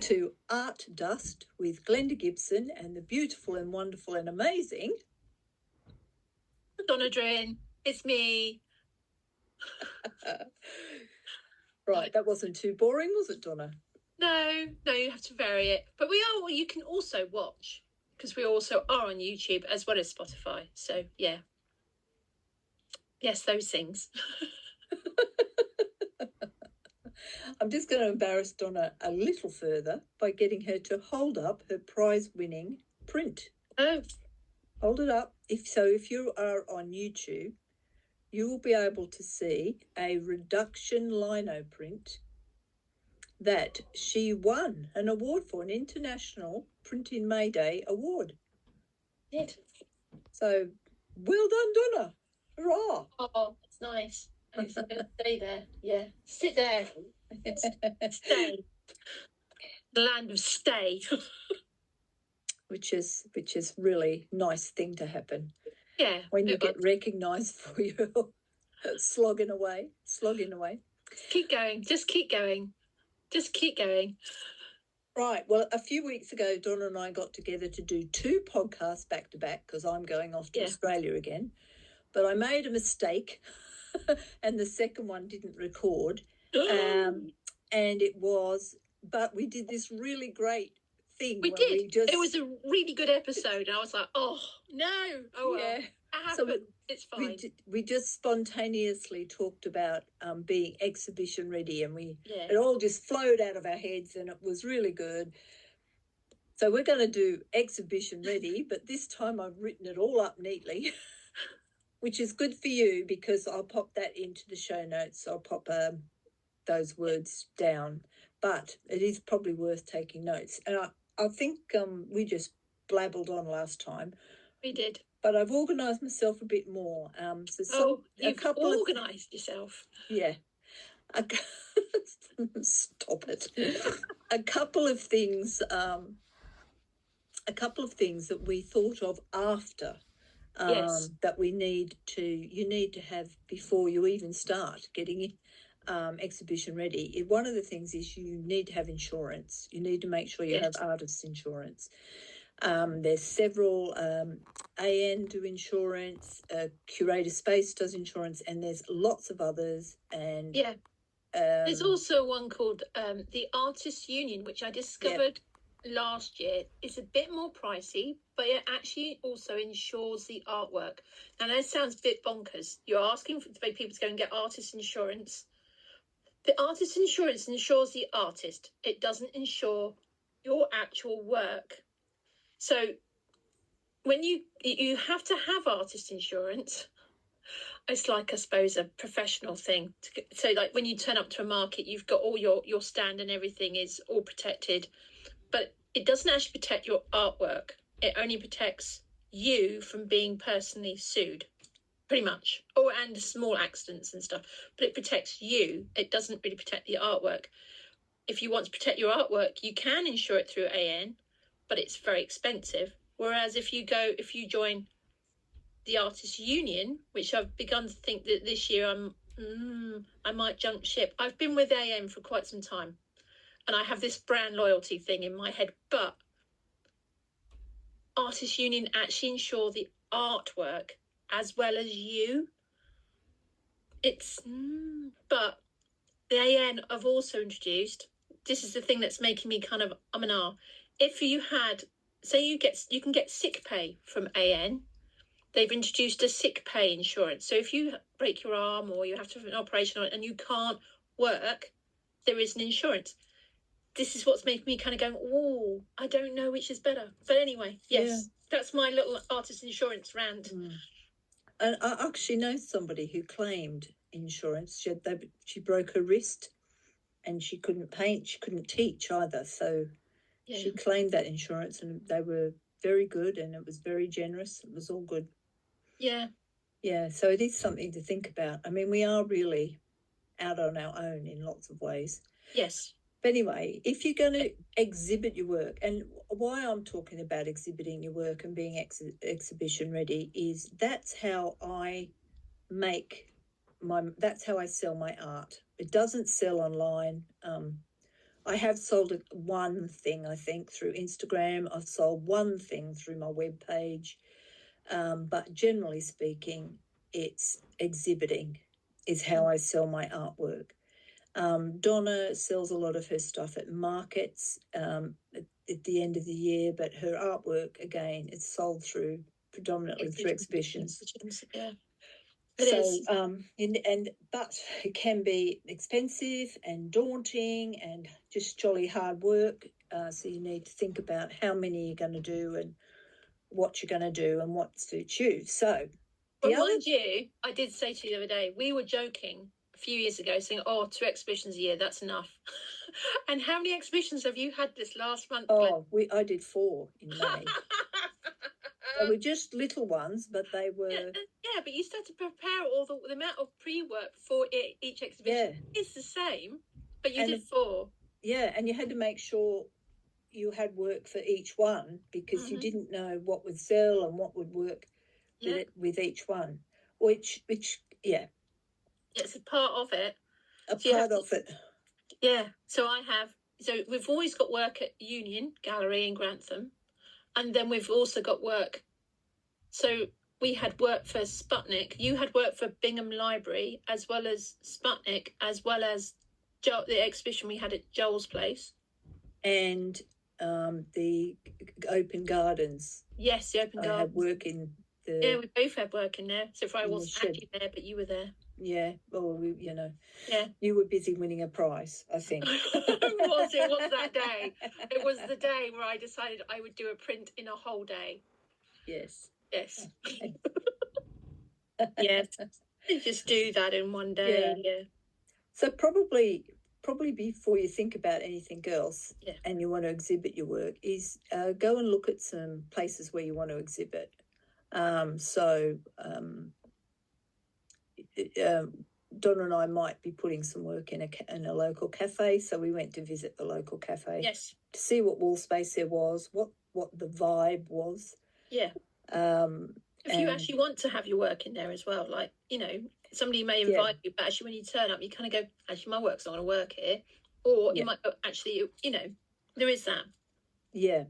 to Art Dust with Glenda Gibson and the beautiful and wonderful and amazing Donna Drin. It's me. Right, that wasn't too boring, was it, Donna? No, you have to vary it. But you can also watch, because we also are on YouTube as well as Spotify. So, yeah. Yes, those things. I'm just going to embarrass Donna a little further by getting her to hold up her prize-winning print. Oh. Hold it up. If you are on YouTube, you will be able to see a reduction lino print that she won an award for, an International Print in May Day award. Did. So, well done, Donna. Hurrah. Oh, that's nice. I'm going to stay there. Yeah. Sit there. Stay. The land of stay. which is really nice thing to happen. Yeah. When you get recognised for your slogging away. Keep going. Just keep going. Right. Well, a few weeks ago, Donna and I got together to do 2 podcasts back to back because I'm going off to Australia again. But I made a mistake and the second one didn't record. But we did this really great thing. We did. It was a really good episode. And I was like, oh, no. Oh, well. Yeah. It's fine. We just spontaneously talked about being exhibition ready, and it all just flowed out of our heads, and it was really good. So we're going to do exhibition ready, but this time I've written it all up neatly, which is good for you because I'll pop that into the show notes. I'll pop those words down, but it is probably worth taking notes. And I think we just blabbled on last time. We did. But I've organised myself a bit more. You've organised yourself. Yeah. Stop it. A couple of things that we thought of after that you need to have before you even start getting exhibition ready. One of the things is you need to have insurance. You need to make sure you have artist's insurance. There's several, AN do insurance, Curator Space does insurance, and there's lots of others. And there's also one called the Artists Union, which I discovered last year. It's a bit more pricey, but it actually also insures the artwork. Now that sounds a bit bonkers. You're asking for people to go and get artist insurance. The artist insurance insures the artist. It doesn't insure your actual work. So when you have to have artist insurance, it's like, I suppose, a professional thing. So like when you turn up to a market, you've got all your stand and everything is all protected, but it doesn't actually protect your artwork. It only protects you from being personally sued, pretty much, and small accidents and stuff. But it protects you. It doesn't really protect the artwork. If you want to protect your artwork, you can insure it through AN, but it's very expensive. Whereas if you join the Artists Union, which I've begun to think that this year I might jump ship. I've been with AN for quite some time, and I have this brand loyalty thing in my head, but Artists Union actually insure the artwork as well as you. But the AN have also introduced, this is the thing that's making me kind of if you had, say you can get sick pay from AN, they've introduced a sick pay insurance. So if you break your arm or you have to have an operation on it and you can't work, there is an insurance. This is what's making me kind of go, I don't know which is better. But anyway, that's my little artist insurance rant. And I actually know somebody who claimed insurance. She broke her wrist and she couldn't paint, she couldn't teach either. So she claimed that insurance and they were very good and it was very generous. It was all good. Yeah. Yeah, so it is something to think about. I mean, we are really out on our own in lots of ways. Yes. But anyway, if you're going to exhibit your work, and why I'm talking about exhibiting your work and being exhibition ready is that's how I sell my art. It doesn't sell online. I have sold one thing, I think, through Instagram. I've sold one thing through my webpage. But generally speaking, it's exhibiting is how I sell my artwork. Donna sells a lot of her stuff at markets at the end of the year, but her artwork, again, it's sold predominantly through exhibitions. Yeah. But it can be expensive and daunting and just jolly hard work. So you need to think about how many you're going to do and what you're going to do and what suits you. So, mind you, I did say to you the other day, we were joking a few years ago, saying, 2 exhibitions a year, that's enough. And how many exhibitions have you had this last month? I did 4 in May. They were just little ones, but they were. Yeah, but you still had to prepare all the amount of pre-work for each exhibition. Yeah. It's the same, but you did 4. Yeah, and you had to make sure you had work for each one because you didn't know what would sell and what would work with each one. Which it's a part of it. Yeah. So we've always got work at Union Gallery in Grantham, and then we've also got work. So we had work for Sputnik. You had work for Bingham Library, as well as Sputnik, as well as the exhibition we had at Joel's place. And the Open Gardens. Yes, the Open Gardens. I had work in the... Yeah, we both had work in there. So if I wasn't actually there, but you were there. Yeah, well, Yeah, you were busy winning a prize, I think. It was that day. It was the day where I decided I would do a print in a whole day. Yes. Yes. Yes. Just do that in one day. Yeah. So probably before you think about anything else and you want to exhibit your work is go and look at some places where you want to exhibit. Donna and I might be putting some work in a local cafe, so we went to visit the local cafe. Yes. To see what wall space there was, what the vibe was. Yeah. If you actually want to have your work in there as well, like, somebody may invite you, but actually when you turn up, you kind of go, actually, my work's not going to work here. Or you might go, actually, there is that. Yeah.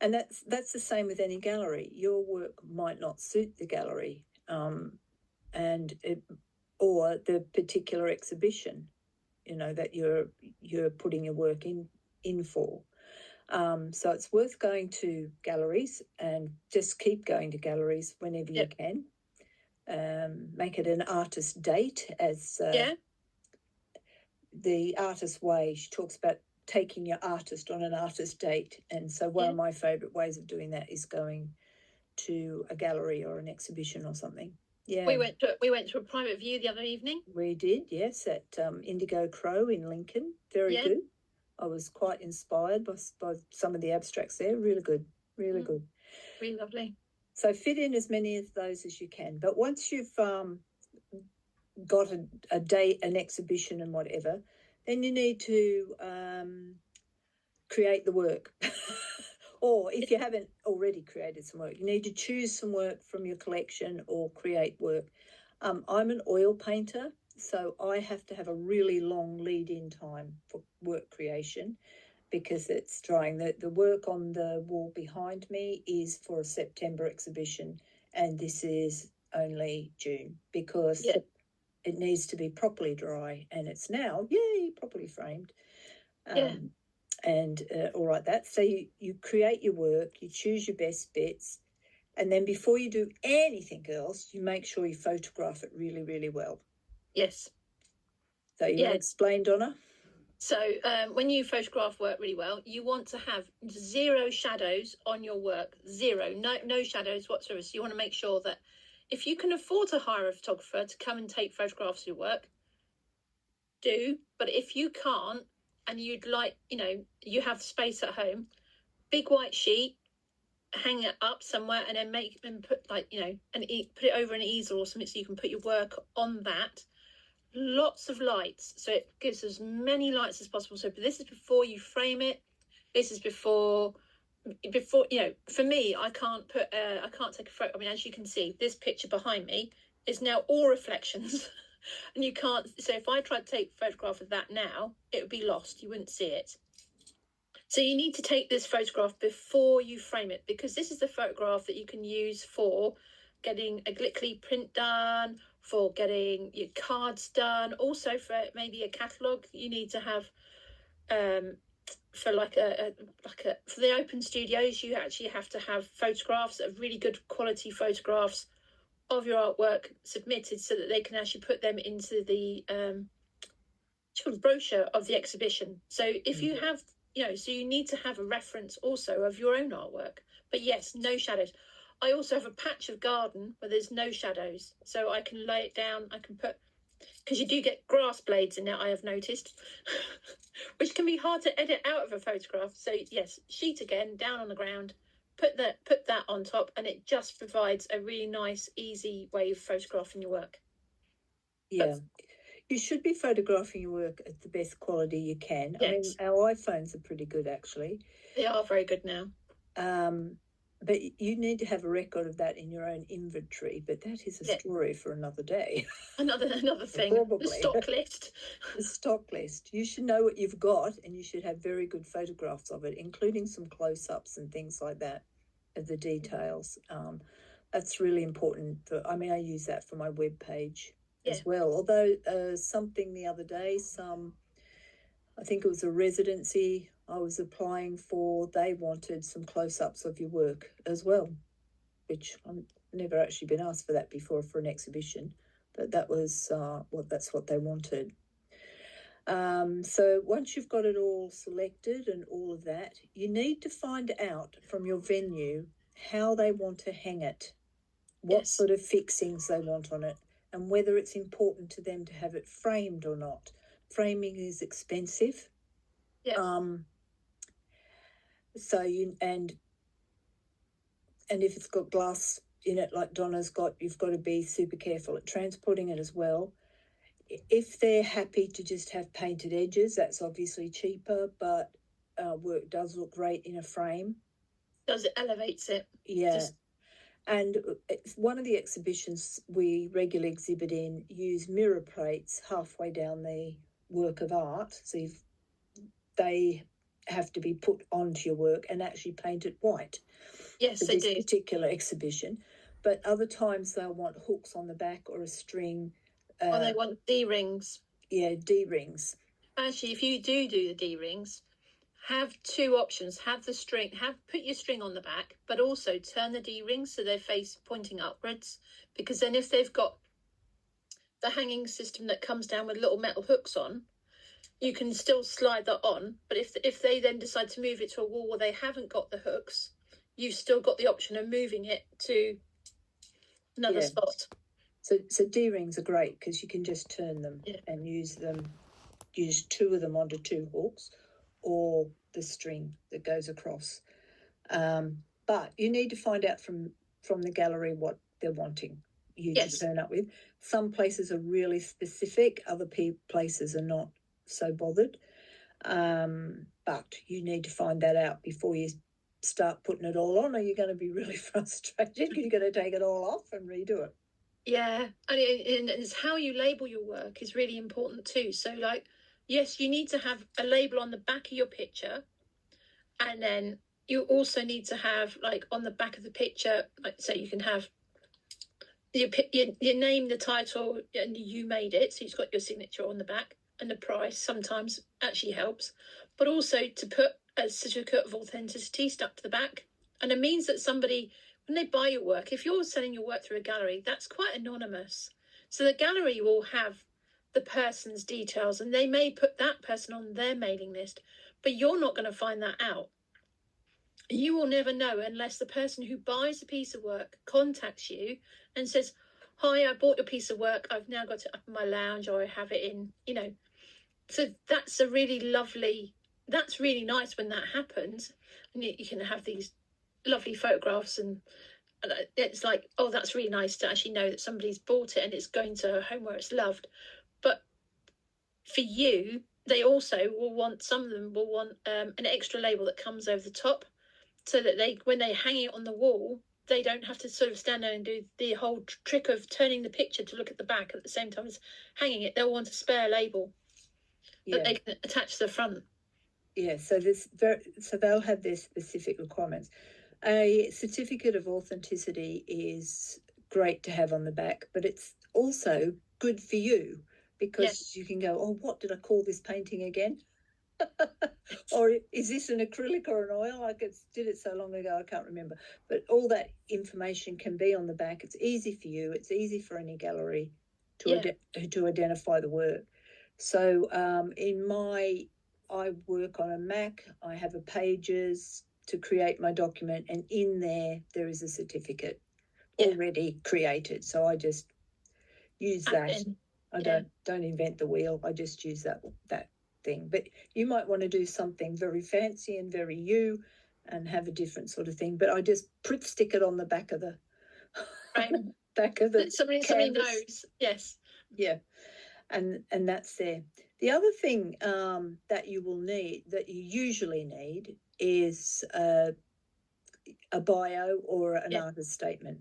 And that's the same with any gallery. Your work might not suit the gallery or the particular exhibition, that you're putting your work in for. So it's worth going to galleries and just keep going to galleries whenever you can. Make it an artist date, as the Artist Way. She talks about taking your artist on an artist date. And so one of my favourite ways of doing that is going to a gallery or an exhibition or something. Yeah. We went to a private view the other evening. We did, yes, at Indigo Crow in Lincoln. Very good. I was quite inspired by some of the abstracts there. Really good, really good. Really lovely. So fit in as many of those as you can. But once you've got a date, an exhibition and whatever, then you need to create the work. Or if you haven't already created some work, you need to choose some work from your collection or create work. I'm an oil painter, so I have to have a really long lead-in time for work creation because it's drying. The work on the wall behind me is for a September exhibition, and this is only June because it needs to be properly dry, and it's now, properly framed. And all right, so you create your work, you choose your best bits, and then before you do anything else, you make sure you photograph it really, really well. Yes. So you want to explain, Donna? So when you photograph work really well, you want to have 0 shadows on your work. 0, no shadows whatsoever. So you want to make sure that if you can afford to hire a photographer to come and take photographs of your work, do. But if you can't, and you'd like, you have space at home, big white sheet, hang it up somewhere, and then put put it over an easel or something so you can put your work on that. Lots of lights, so it gives as many lights as possible. So this is before you frame it. This is before for me, I can't take a photo. I mean, as you can see, this picture behind me is now all reflections. And you can't, so if I tried to take a photograph of that now, it would be lost. You wouldn't see it. So you need to take this photograph before you frame it, because this is the photograph that you can use for getting a Glickly print done, for getting your cards done, also for maybe a catalogue. You need to have for for the open studios, you actually have to have photographs of really good quality photographs of your artwork submitted, so that they can actually put them into the brochure of the exhibition. So if you have, so you need to have a reference also of your own artwork. But yes, no shadows. I also have a patch of garden where there's no shadows, so I can lay it down. I can put, because you do get grass blades in it, I have noticed, which can be hard to edit out of a photograph. So yes, sheet again, down on the ground, put that on top, and it just provides a really nice, easy way of photographing your work. Yeah. You should be photographing your work at the best quality you can. Yes. I mean, our iPhones are pretty good, actually. They are very good now. But you need to have a record of that in your own inventory. But that is a story for another day. Another thing. Probably. The stock list. The stock list. You should know what you've got, and you should have very good photographs of it, including some close-ups and things like that of the details. That's really important. I use that for my web page as well. Although something the other day, I think it was a residency I was applying for, they wanted some close-ups of your work as well, which I've never actually been asked for that before for an exhibition, but that was that's what they wanted. So once you've got it all selected and all of that, you need to find out from your venue how they want to hang it, what sort of fixings they want on it, and whether it's important to them to have it framed or not. Framing is expensive. Yeah. So and if it's got glass in it like Donna's got, you've got to be super careful at transporting it as well. If they're happy to just have painted edges, that's obviously cheaper, but work does look great in a frame. It elevates it. Yeah. And one of the exhibitions we regularly exhibit in use mirror plates halfway down the work of art. So they have to be put onto your work and actually painted white. Yes, they do. This particular exhibition. But other times they'll want hooks on the back or a string. Or they want D-rings. Yeah, D-rings. Actually, if you do the D-rings, have two options. Put your string on the back, but also turn the D-rings so they're face pointing upwards. Because then if they've got the hanging system that comes down with little metal hooks on, you can still slide that on. But if they then decide to move it to a wall where they haven't got the hooks, you've still got the option of moving it to another spot. So D-rings are great because you can just turn them and use two of them onto two hooks or the string that goes across. But you need to find out from the gallery what they're wanting you to turn up with. Some places are really specific, other places are not so bothered. But you need to find that out before you start putting it all on, or you're going to be really frustrated because you're going to take it all off and redo it. Yeah, and it's how you label your work is really important too. So yes, you need to have a label on the back of your picture, and then you also need to have on the back of the picture, so you can have your name, the title, and you made it, so you've got your signature on the back, and the price sometimes actually helps, but also to put a certificate of authenticity stuck to the back. And it means that somebody, when they buy your work, if you're selling your work through a gallery, that's quite anonymous. So the gallery will have the person's details and they may put that person on their mailing list, but you're not going to find that out. You will never know unless the person who buys a piece of work contacts you and says, "Hi, I bought your piece of work. I've now got it up in my lounge, or I have it in, So that's that's really nice when that happens. And you can have these lovely photographs and it's that's really nice to actually know that somebody's bought it and it's going to a home where it's loved. But for you, they also will want, some of them will want an extra label that comes over the top, so that when they hang it on the wall, they don't have to sort of stand there and do the whole trick of turning the picture to look at the back at the same time as hanging it. They'll want a spare label that they can attach to the front. Yeah, so they'll have their specific requirements. A certificate of authenticity is great to have on the back, but it's also good for you because you can go, oh, what did I call this painting again? Or is this an acrylic or an oil? I did it so long ago, I can't remember. But all that information can be on the back. It's easy for you. It's easy for any gallery to identify the work. So I work on a Mac. I have a Pages to create my document, and in there is a certificate already created. So I just use that. I don't invent the wheel. I just use that thing. But you might want to do something very fancy and very you and have a different sort of thing. But I just stick it on the back of the back of the somebody knows. Yes. Yeah. And that's there. The other thing that you usually need is a bio or an artist statement.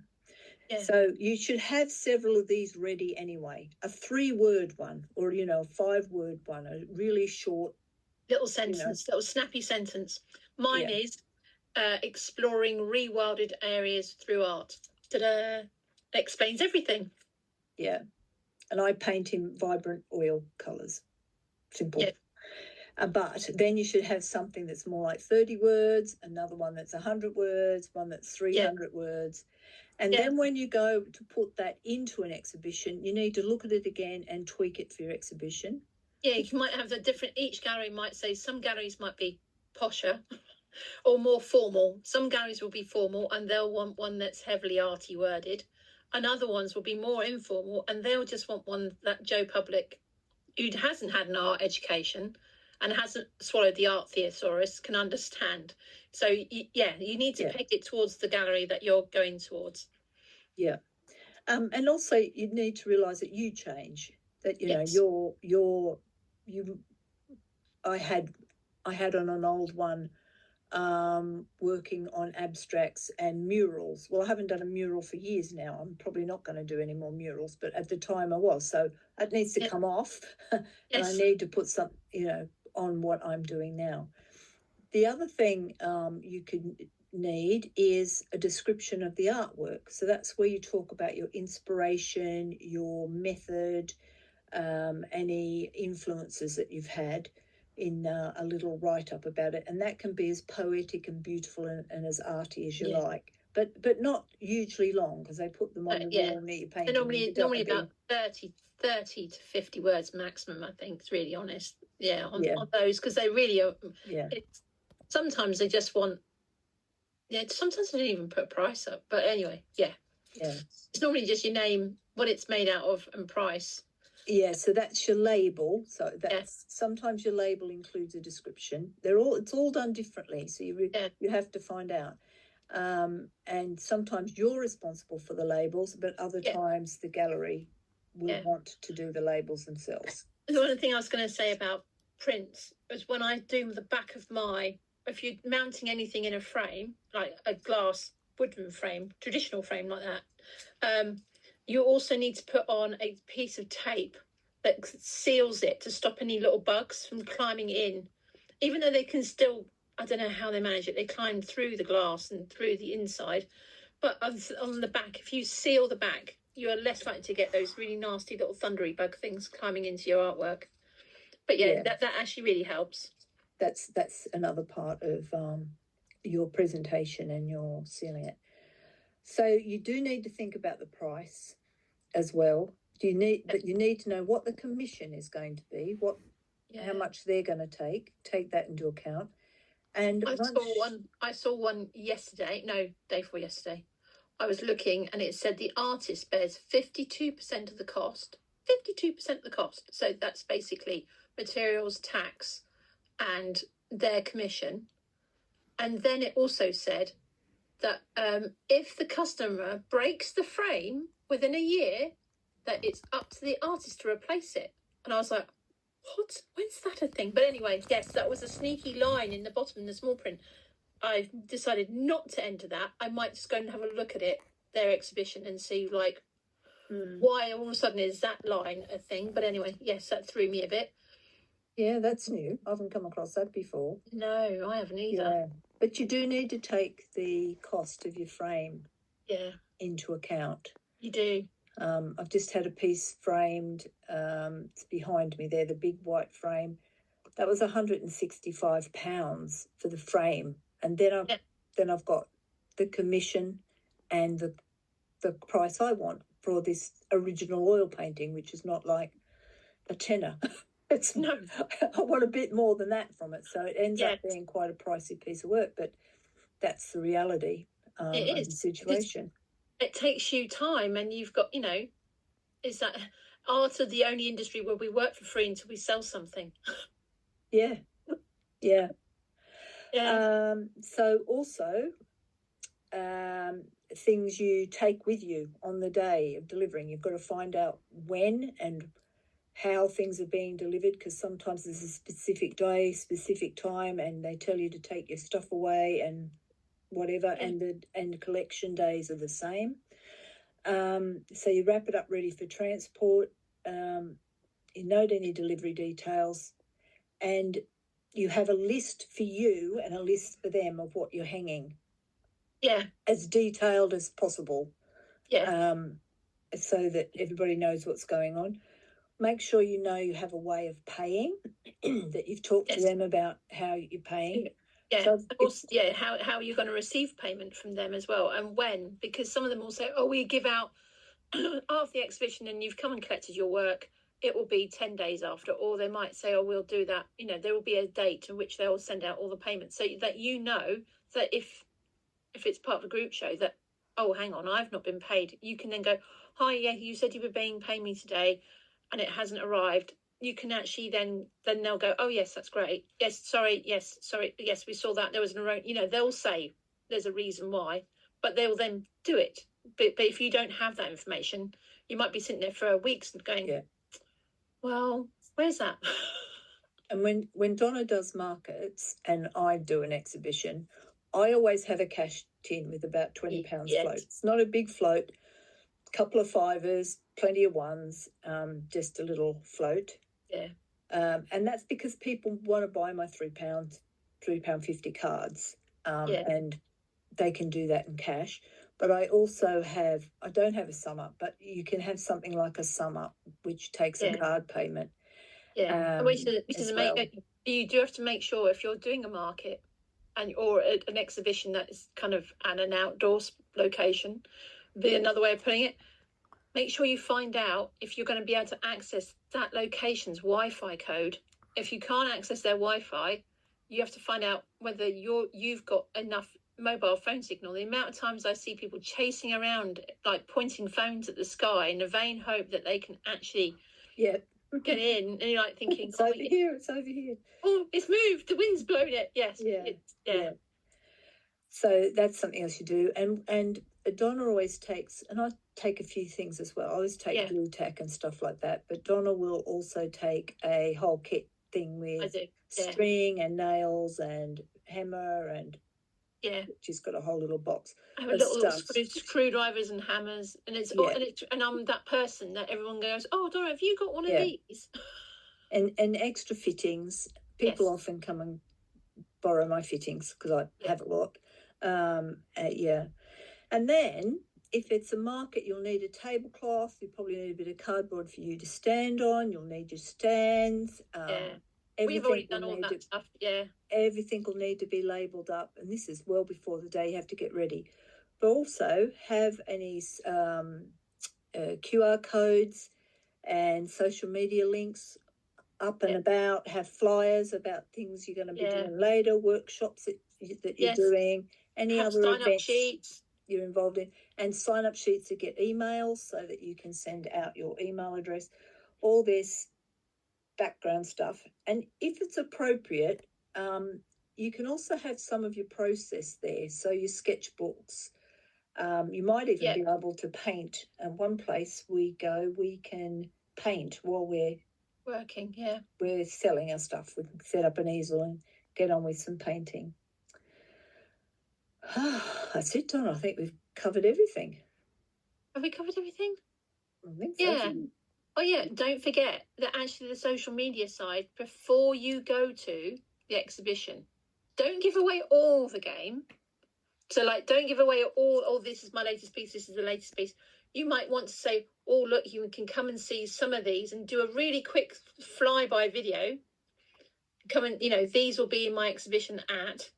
Yeah. So you should have several of these ready anyway. A 3-word one, or a 5-word one, a really short little sentence, little snappy sentence. Mine is exploring rewilded areas through art. Ta-da! Explains everything. Yeah, and I paint in vibrant oil colours. Simple. Yeah. But then you should have something that's more like 30 words, another one that's 100 words, one that's 300 words. And then when you go to put that into an exhibition, you need to look at it again and tweak it for your exhibition. Yeah, you might have each gallery might say, some galleries might be posher or more formal. Some galleries will be formal and they'll want one that's heavily arty worded. And other ones will be more informal and they'll just want one that Joe Public, who hasn't had an art education and hasn't swallowed the art thesaurus, can understand. So you need to pick it towards the gallery that you're going towards. Yeah. And also you need to realise that you change, that I had on an old one working on abstracts and murals. Well, I haven't done a mural for years now. I'm probably not going to do any more murals, but at the time I was. So it needs to come off and I need to put some, on what I'm doing now. The other thing you could need is a description of the artwork. So that's where you talk about your inspiration, your method, any influences that you've had in a little write-up about it. And that can be as poetic and beautiful and as arty as you like. But not hugely long, because they put them on the wall near your painting. They're normally about 30 to 50 words maximum, I think, to really honest. On those, because they really are. Yeah. Sometimes they just want. Yeah, sometimes they don't even put a price up. But anyway, yeah. It's normally just your name, what it's made out of, and price. Yeah, so that's your label. So that's sometimes your label includes a description. It's all done differently. So you have to find out. And sometimes you're responsible for the labels, but other times the gallery will want to do the labels themselves. The one thing I was going to say about prints was when I do the back of if you're mounting anything in a frame, like a glass wooden frame, traditional frame like that, you also need to put on a piece of tape that seals it to stop any little bugs from climbing in, even though they can still, I don't know how they manage it, they climb through the glass and through the inside. But on the back, if you seal the back, you are less likely to get those really nasty little thundery bug things climbing into your artwork. But that actually really helps. That's another part of your presentation and your sealing it. So you do need to think about the price as well. You need to know what the commission is going to be, how much they're going to take that into account. And I saw one yesterday, day before yesterday. I was looking and it said the artist bears 52% of the cost. 52% of the cost. So that's basically materials, tax, and their commission. And then it also said that if the customer breaks the frame within a year, that it's up to the artist to replace it. And I was like, what? When's that a thing? But anyway, yes, that was a sneaky line in the bottom in the small print. I've decided not to enter that. I might just go and have a look at their exhibition, and see why all of a sudden is that line a thing. But anyway, yes, that threw me a bit. Yeah, that's new. I haven't come across that before. No, I haven't either. Yeah, but you do need to take the cost of your frame into account. You do. I've just had a piece framed. It's behind me there, the big white frame. That was £165 for the frame, and then I've got the commission and the price I want for this original oil painting, which is not like a tenner. No. I want a bit more than that from it, so it ends up being quite a pricey piece of work. But that's the reality of the situation. It takes you time, and you've got, is that art of the only industry where we work for free until we sell something. Yeah. So also, things you take with you on the day of delivering. You've got to find out when and how things are being delivered, because sometimes there's a specific day, specific time, and they tell you to take your stuff away and whatever, and the collection days are the same. So you wrap it up ready for transport. You note any delivery details, and you have a list for you and a list for them of what you're hanging. Yeah. As detailed as possible. Yeah. So that everybody knows what's going on. Make sure you know you have a way of paying, that you've talked to them about how you're paying. Yeah, so of course, how are you going to receive payment from them as well, and when? Because some of them will say, oh, we give out after the exhibition and you've come and collected your work, it will be 10 days after. Or they might say, oh, we'll do that. There will be a date in which they will send out all the payments, so that that if it's part of a group show that, oh, hang on, I've not been paid, you can then go, hi, yeah, you said you were paying me today and it hasn't arrived. You can actually then they'll go, oh, yes, that's great. Yes, sorry, we saw that. There was an error. They'll say there's a reason why, but they'll then do it. But if you don't have that information, you might be sitting there for weeks and going, well, where's that? And when Donna does markets and I do an exhibition, I always have a cash tin with about £20 float. It's not a big float, a couple of fivers, plenty of ones, just a little float. Yeah. And that's because people want to buy my £3.50 cards. And they can do that in cash. But I also I don't have a sum up, but you can have something like a sum up, which takes a card payment. Yeah. You do have to make sure, if you're doing a market or an exhibition that is kind of at an outdoor location, be another way of putting it, make sure you find out if you're going to be able to access that location's Wi-Fi code. If you can't access their Wi-Fi, you have to find out whether you've got enough mobile phone signal. The amount of times I see people chasing around, like pointing phones at the sky in a vain hope that they can actually get in, and you're like thinking, it's over here. Oh, it's moved. The wind's blown it. Yes. Yeah. So that's something else you do. And Donna always takes, and I take a few things as well. I always take glue tack and stuff like that. But Donna will also take a whole kit thing with string and nails and hammer and she's got a whole little box. I have a little screwdrivers and hammers, and and I'm that person that everyone goes, oh, Dora, have you got one of these? And extra fittings. People often come and borrow my fittings because I have a lot. And then if it's a market, you'll need a tablecloth. You probably need a bit of cardboard for you to stand on. You'll need your stands. We've already done all that stuff. Everything will need to be labelled up, and this is well before the day you have to get ready. But also have any QR codes and social media links up and about. Have flyers about things you're going to be doing later, workshops that you're doing, any other events sheets you're involved in, and sign-up sheets to get emails so that you can send out your email address. All this background stuff. And if it's appropriate, you can also have some of your process there. So your sketchbooks. You might even be able to paint. And one place we can paint while we're working. We're selling our stuff. We can set up an easel and get on with some painting. That's it, Don. I think we've covered everything. Have we covered everything? I think so. Oh yeah, don't forget that actually the social media side, before you go to the exhibition, don't give away all the game. So like, don't give away all, oh, this is my latest piece, this is the latest piece. You might want to say, oh, look, you can come and see some of these and do a really quick flyby video. Come and, these will be in my exhibition at.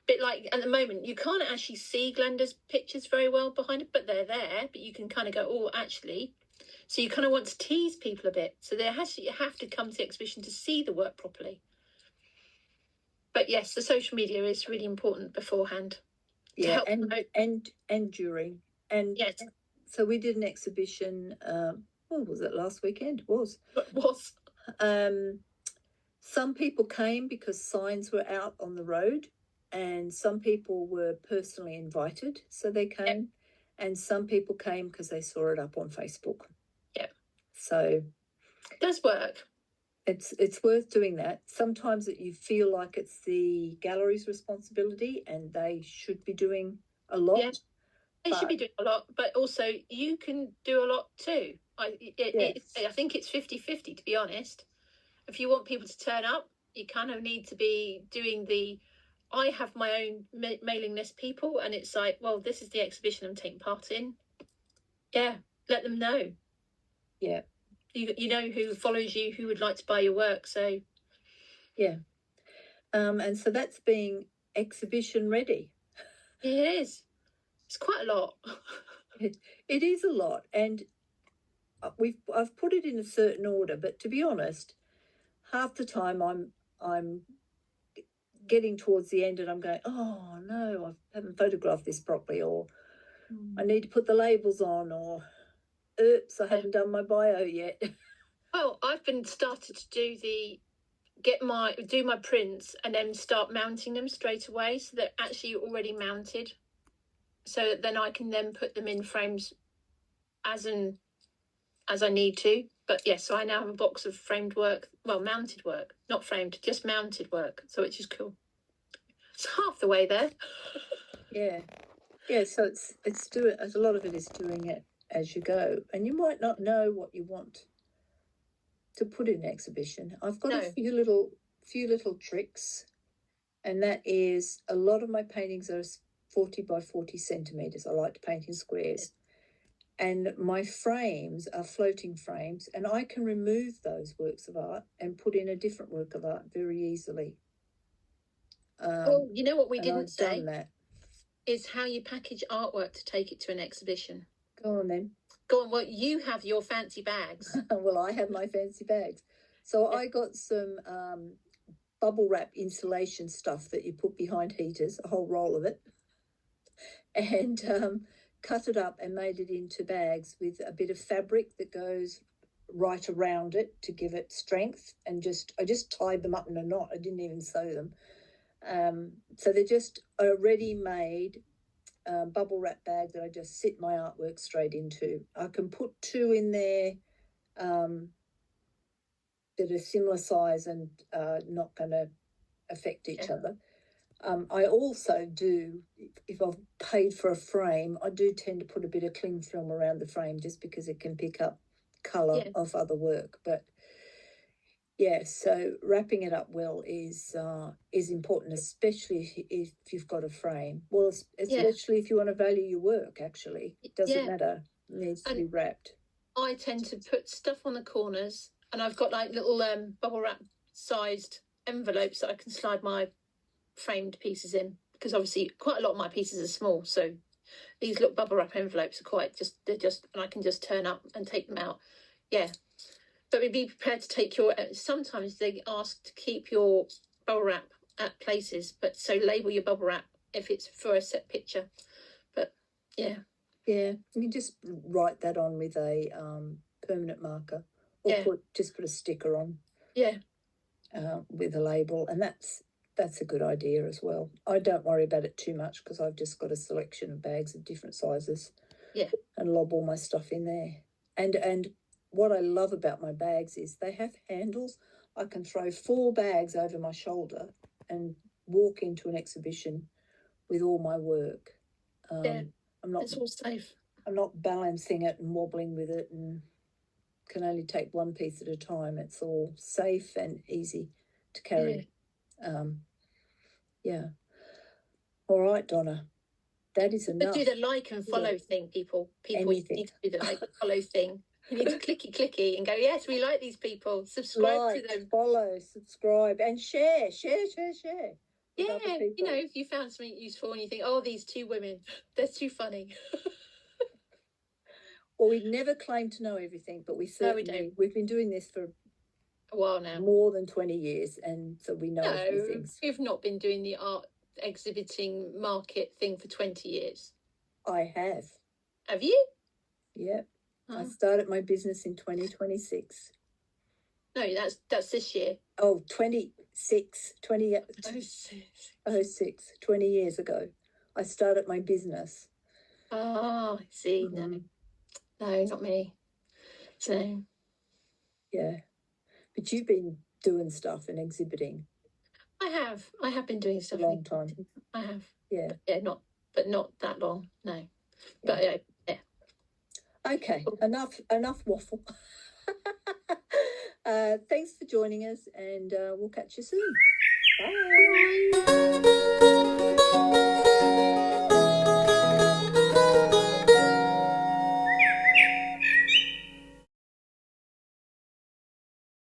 Bit like at the moment, you can't actually see Glenda's pictures very well behind it, but they're there. But you can kind of go, oh, actually. So you kind of want to tease people a bit. So you have to come to the exhibition to see the work properly. But yes, the social media is really important beforehand. Yeah, and during. And yes. So we did an exhibition, what was it, last weekend? It was. Some people came because signs were out on the road, and some people were personally invited, so they came. Yep. And some people came because they saw it up on Facebook. Yep. So it does work. It's worth doing that. Sometimes you feel like it's the gallery's responsibility and they should be doing a lot. Yeah, they should be doing a lot, but also you can do a lot too. I think it's 50-50, to be honest. If you want people to turn up, you kind of need to be doing I have my own mailing list people, and it's like, well, this is the exhibition I'm taking part in. Yeah, let them know. Yeah. You know who follows you, who would like to buy your work, so. Yeah. And so that's being exhibition ready. It is. It's quite a lot. It is a lot, and I've put it in a certain order, but to be honest, half the time I'm getting towards the end and I'm going, oh no, I haven't photographed this properly, or I need to put the labels on, or oops, I haven't done my bio yet. Well, I've been started to do my prints and then start mounting them straight away, so they're actually already mounted. So then I can then put them in frames as I need to. But yes, so I now have a box of framed work, well, mounted work, not framed, just mounted work. So which is cool. It's half the way there. Yeah. So a lot of it is doing it as you go, and you might not know what you want to put in an exhibition. I've got a few little tricks, and that is a lot of my paintings are 40 by 40 centimeters. I like to paint in squares. And my frames are floating frames, and I can remove those works of art and put in a different work of art very easily. Well, you know what we didn't say? Done that. Is how you package artwork to take it to an exhibition. Go on then. Go on. Well, you have your fancy bags. Well, I have my fancy bags. So I got some bubble wrap insulation stuff that you put behind heaters, a whole roll of it, and cut it up and made it into bags with a bit of fabric that goes right around it to give it strength, and I just tied them up in a knot. I didn't even sew them. So they're just a ready-made bubble wrap bag that I just sit my artwork straight into. I can put 2 in there that are similar size and not going to affect each other. I also do, if I've paid for a frame, I do tend to put a bit of cling film around the frame just because it can pick up colour of other work. But yeah, so wrapping it up well is important, especially if you've got a frame. Well, especially if you want to value your work, actually. It doesn't matter. It needs to be wrapped. I tend to put stuff on the corners, and I've got like little bubble wrap sized envelopes that I can slide my framed pieces in, because obviously quite a lot of my pieces are small, so these little bubble wrap envelopes are and I can just turn up and take them out. But be prepared to take sometimes they ask to keep your bubble wrap at places, but so label your bubble wrap if it's for a set picture. But you can just write that on with a permanent marker, or just put a sticker on with a label, and that's a good idea as well. I don't worry about it too much because I've just got a selection of bags of different sizes. And lob all my stuff in there. And what I love about my bags is they have handles. I can throw 4 bags over my shoulder and walk into an exhibition with all my work. It's all safe. I'm not balancing it and wobbling with it, and can only take one piece at a time. It's all safe and easy to carry. Yeah. All right, Donna. That is enough. But do the like and follow thing, people. Anything. You need to do the like and follow thing. You need to clicky and go, yes, we like these people. Subscribe to them. Follow, subscribe, and share. Yeah, you know, if you found something useful and you think, oh, these two women, they're too funny. Well, we'd never claim to know everything, but we certainly, don't. We've been doing this for a while now. More than 20 years, and so we know a few things. We've not been doing the art exhibiting market thing for 20 years. I have. Have you? Yep. Oh. I started my business in 2026. No, that's this year. Oh, 2006, 20 years ago. I started my business. Oh, I see. Mm-hmm. No, not me. So. Yeah. But you've been doing stuff and exhibiting. I have been doing stuff. A long time. I have. Yeah. Yeah, not that long. No. Yeah. But yeah. Okay. Enough waffle. Thanks for joining us, and we'll catch you soon. Bye.